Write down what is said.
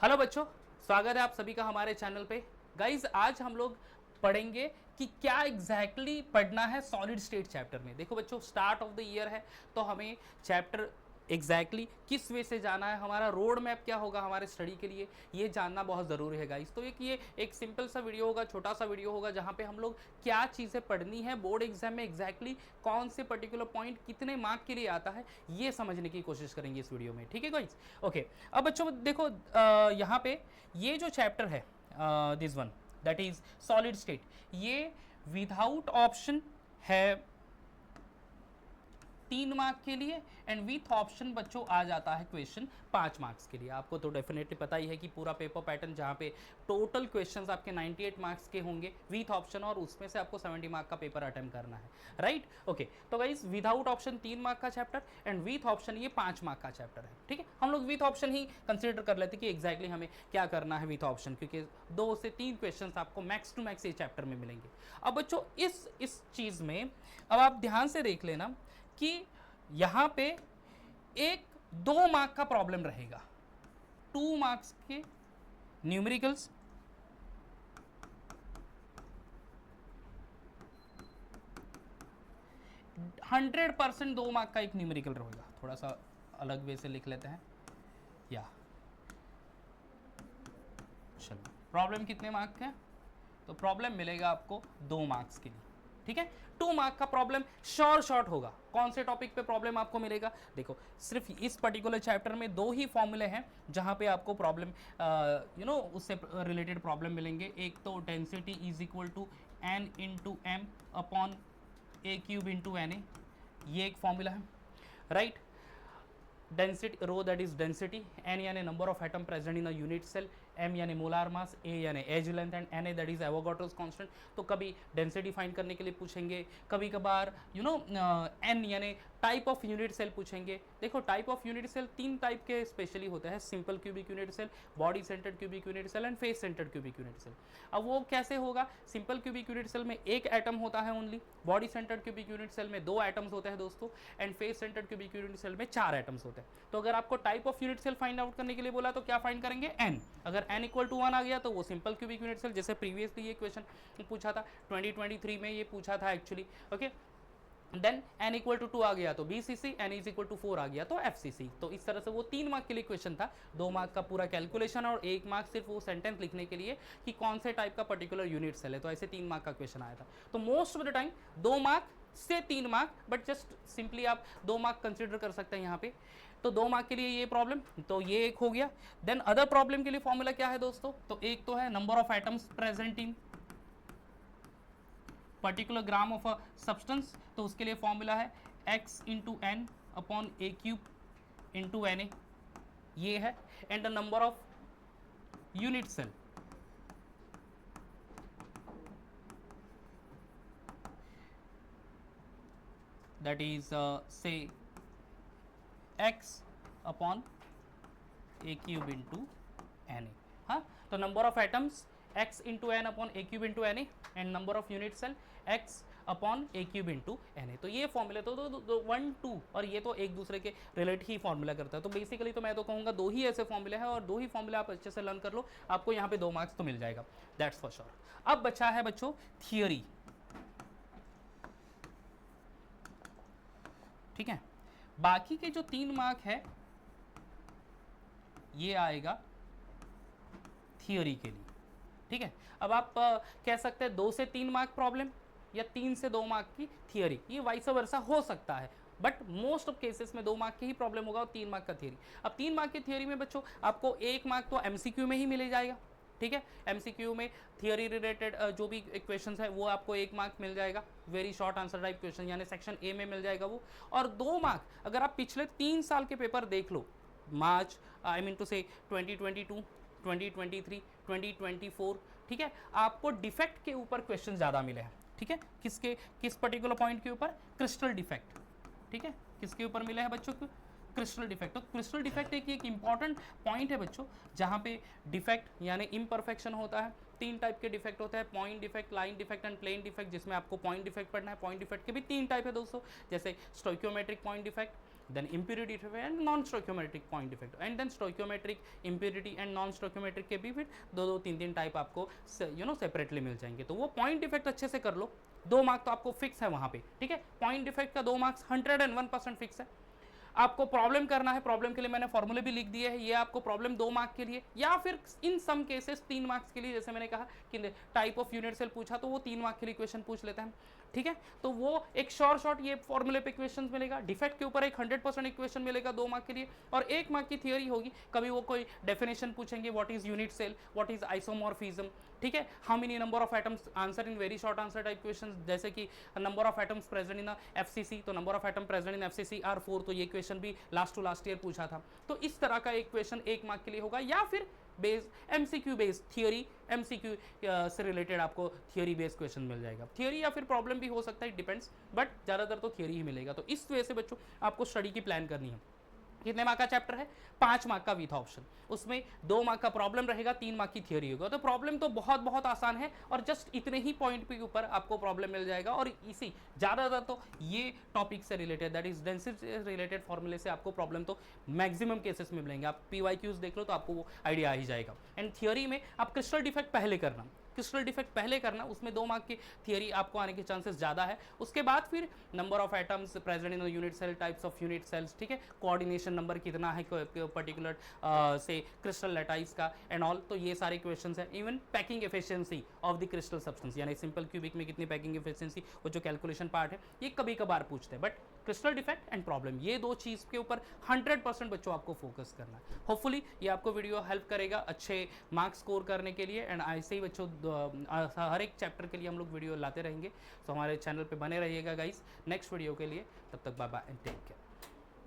Hello बच्चों, स्वागत है आप सभी का हमारे चैनल पे। गाइज आज हम लोग पढ़ेंगे कि क्या एग्जैक्टली पढ़ना है सॉलिड स्टेट चैप्टर में। देखो बच्चों, स्टार्ट ऑफ द ईयर है तो हमें चैप्टर एग्जैक्टली किस वे से जाना है, हमारा रोड मैप क्या होगा हमारे स्टडी के लिए, ये जानना बहुत ज़रूरी है गाइस। तो ये एक सिंपल सा वीडियो होगा, छोटा सा वीडियो होगा, जहाँ पे हम लोग क्या चीज़ें पढ़नी है बोर्ड एग्जाम में, एग्जैक्टली कौन से पर्टिकुलर पॉइंट कितने मार्क के लिए आता है, ये समझने की कोशिश करेंगे इस वीडियो में। ठीक है गाइस, ओके। अब बच्चों देखो, यहाँ पे ये जो चैप्टर है, this one that is solid state, ये विदाउट ऑप्शन है 3 मार्क के लिए, एंड विथ ऑप्शन बच्चों आ जाता है क्वेश्चन 5 मार्क्स के लिए। आपको तो डेफिनेटली पता ही है कि पूरा पेपर पैटर्न जहाँ पे टोटल क्वेश्चंस आपके 98 मार्क्स के होंगे विथ ऑप्शन, और उसमें से आपको 70 मार्क का पेपर अटेम्प्ट करना है, राइट। ओके, तो गाइस विदाउट ऑप्शन 3 मार्क का चैप्टर एंड विथ ऑप्शन ये 5 मार्क का चैप्टर है। ठीक है, हम लोग विथ ऑप्शन ही कंसिडर कर लेते कि एग्जैक्टली हमें क्या करना है विथ ऑप्शन, क्योंकि 2 से 3 क्वेश्चन आपको मैक्स टू मैक्स ये चैप्टर में मिलेंगे। अब बच्चों इस चीज़ में अब आप ध्यान से देख लेना कि यहां पे एक 2 मार्क का प्रॉब्लम रहेगा, 2 मार्क्स के न्यूमेरिकल्स, हंड्रेड परसेंट 2 मार्क का एक न्यूमेरिकल रहेगा। थोड़ा सा अलग वे से लिख लेते हैं, या चलो प्रॉब्लम कितने मार्क का है, तो प्रॉब्लम मिलेगा आपको 2 मार्क्स के लिए। ठीक है, 2 मार्क का प्रॉब्लम शॉर्ट होगा। कौन से टॉपिक पे प्रॉब्लम आपको मिलेगा, देखो सिर्फ इस पर्टिकुलर चैप्टर में 2 ही फॉर्मूले हैं जहां पे आपको प्रॉब्लम उससे रिलेटेड प्रॉब्लम मिलेंगे। एक तो density is equal to N into M upon A cube into N A, ये एक फॉर्मूला है, right. Density rho that is density, N यानी number of atom present in a unit cell, M यानी molar mass, A यानी edge length and N A that is Avogadro's constant. तो कभी density find करने के लिए पूछेंगे, कभी कभार एन यानी टाइप ऑफ यूनिट सेल पूछेंगे। देखो type of unit cell 3 type के स्पेशली होते हैं, simple cubic unit cell, body centred cubic unit cell and face centred cubic unit cell. अब वो कैसे होगा, सिंपल क्यूबिक यूनिट सेल में एक एटम होता है only, body centred cubic unit cell में 2 एटम्स होते हैं दोस्तों, and face centred cubic unit cell में 4 एटम्स होते हैं। तो अगर आपको type of unit cell find out करने के लिए बोला तो क्या फाइंड करेंगे, एन। अगर एन इक्वल टू 1 आ गया तो वो सिंपल क्यूबिक यूनिट सेल, जैसे प्रीवियसली ये क्वेश्चन पूछा था 2023 में, ये पूछा था actually, okay. Then n equal to 2 आ गया तो BCC, n is equal to 4 आ गया तो FCC। तो इस तरह से वो 3 मार्क के लिए क्वेश्चन था, 2 मार्क का पूरा कैलकुलेशन और 1 मार्क सिर्फ वो सेंटेंस लिखने के लिए कि कौन से टाइप का पर्टिकुलर यूनिट सेल है। तो ऐसे 3 मार्क का क्वेश्चन आया था। तो most of the time 2 mark से 3 मार्क, बट जस्ट सिंपली आप 2 मार्क कंसिडर कर सकते हैं यहाँ पे। तो 2 मार्क के लिए ये प्रॉब्लम, तो ये एक हो गया। देन अदर प्रॉब्लम के लिए फॉर्मूला क्या है दोस्तों, तो एक तो है number of atoms present in particular gram of a substance, तो उसके लिए फॉर्मूला है x into N upon A cube into N A, ये है। And the number of unit cell, that is say x upon A cube into N A. हाँ, तो number of atoms x into N upon A cube into N A, and number of unit cell x upon A cube into N A. तो ये फॉर्मूले तो 1 2 और ये तो एक दूसरे के रिलेट ही फॉर्मूला करता है। तो बेसिकली तो मैं तो कहूँगा 2 ही ऐसे फॉर्मूले हैं, और 2 ही फॉर्मूले आप अच्छे से लर्न कर लो, आपको यहाँ पे 2 मार्क्स तो मिल जाएगा, दैट्स फॉर श्योर। अब बचा है बच्चों थियोरी। ठीक है, बाकी के जो 3 मार्क है ये आएगा थियोरी के लिए। ठीक है, अब आप कह सकते हैं 2 से 3 मार्क प्रॉब्लम या 3 से 2 मार्क की थियोरी, ये वाइस वर्सा हो सकता है, बट मोस्ट ऑफ केसेस में 2 मार्क की ही प्रॉब्लम होगा और 3 मार्क का थियोरी। अब 3 मार्क की थियोरी में बच्चों आपको 1 मार्क तो एमसीक्यू में ही मिल जाएगा। ठीक है, एमसीक्यू में थियोरी रिलेटेड जो भी क्वेश्चंस है वो आपको 1 मार्क मिल जाएगा, very short answer type question, यानी सेक्शन ए में मिल जाएगा वो। और 2 मार्क अगर आप पिछले 3 साल के पेपर देख लो, मार्च आई मीन टू से 2022, 2023, 2024, ठीक है, आपको डिफेक्ट के ऊपर क्वेश्चन ज़्यादा मिले हैं। ठीक है, किस पर्टिकुलर पॉइंट के ऊपर, क्रिस्टल डिफेक्ट। ठीक है, किसके ऊपर मिले हैं बच्चों को, क्रिस्टल डिफेक्ट। तो क्रिस्टल डिफेक्ट एक इंपॉर्टेंट पॉइंट है बच्चों, जहाँ पे डिफेक्ट यानी इम्परफेक्शन होता है। 3 टाइप के डिफेक्ट होते हैं, point defect, line defect and plane defect, जिसमें आपको पॉइंट डिफेक्ट पढ़ना है। पॉइंट डिफेक्ट के भी 3 टाइप है दोस्तों, जैसे stoichiometric point defect, then impurity defect and non stoichiometric point defect, and then stoichiometric, impurity and non stoichiometric के भी फिर दो तीन टाइप आपको सेपरेटली मिल जाएंगे। तो वो पॉइंट डिफेक्ट अच्छे से कर लो, 2 मार्क तो आपको फिक्स है वहाँ पे, ठीक है। पॉइंट डिफेक्ट का 2 मार्क्स 101% फिक्स है। आपको प्रॉब्लम करना है, प्रॉब्लम के लिए मैंने फॉर्मूले भी लिख दिए हैं, ये आपको प्रॉब्लम 2 मार्क के लिए या फिर इन सम केसेस 3 मार्क्स के लिए, जैसे मैंने कहा कि टाइप ऑफ यूनिट सेल पूछा तो वो 3 मार्क के लिए क्वेश्चन पूछ लेते हैं, ठीक है। तो वो एक शॉर्ट ये फॉर्मूले पे क्वेश्चन मिलेगा, डिफेक्ट के ऊपर एक 100% इक्वेशन मिलेगा 2 मार्क के लिए, और 1 मार्क की थियोरी होगी। कभी वो कोई डेफिनेशन पूछेंगे, what is unit cell, what is isomorphism, ठीक है। How many number of atoms, answer in very short answer type question, जैसे कि number of atoms present in FCC, तो number of atom present in FCC are 4, तो ये question भी last year पूछा था। तो इस तरह का एक क्वेश्चन 1 मार्क के लिए होगा, या फिर base MCQ based theory, MCQ से रिलेटेड आपको थियोरी बेस्ड क्वेश्चन मिल जाएगा। थियोरी या फिर प्रॉब्लम भी हो सकता है, डिपेंड्स, बट ज़्यादातर तो थियोरी ही मिलेगा। तो इस वजह से बच्चों आपको स्टडी की प्लान करनी है। कितने मार्क का चैप्टर है? 5 मार्क का विथ ऑप्शन, उसमें 2 मार्क का प्रॉब्लम रहेगा, 3 मार्क की थियोरी होगा। तो प्रॉब्लम तो बहुत आसान है, और जस्ट इतने ही पॉइंट के ऊपर आपको प्रॉब्लम मिल जाएगा। और इसी ज़्यादातर तो ये टॉपिक से रिलेटेड, दैट इज डेंसिटी से रिलेटेड फॉर्मूले से आपको प्रॉब्लम तो मैक्सिमम केसेस में मिलेंगे। आप PYQs देख लो तो आपको वो आइडिया आ ही जाएगा। एंड थियोरी में आप क्रिस्टल डिफेक्ट पहले करना, क्रिस्टल डिफेक्ट पहले करना, उसमें 2 मार्क की थियोरी आपको आने के चांसेस ज़्यादा है। उसके बाद फिर number of atoms present in unit cell, types of unit cells, ठीक है, कोऑर्डिनेशन नंबर कितना है पर्टिकुलर से क्रिस्टल लैटाइस का एंड ऑल, तो ये सारे क्वेश्चंस हैं। Even packing efficiency of the crystal substance, यानी सिंपल क्यूबिक में कितनी पैकिंग एफिशिएंसी, वो जो कैलकुलेशन पार्ट है, ये कभी कभार पूछते हैं। But crystal defect and problem, ये 2 चीज़ के ऊपर 100% बच्चों आपको फोकस करना है। होपफुली ये आपको वीडियो हेल्प करेगा अच्छे मार्क्स स्कोर करने के लिए। एंड ऐसे ही बच्चों हर एक चैप्टर के लिए हम लोग वीडियो लाते रहेंगे। तो हमारे चैनल पे बने रहिएगा गाइस नेक्स्ट वीडियो के लिए। तब तक bye bye and take care.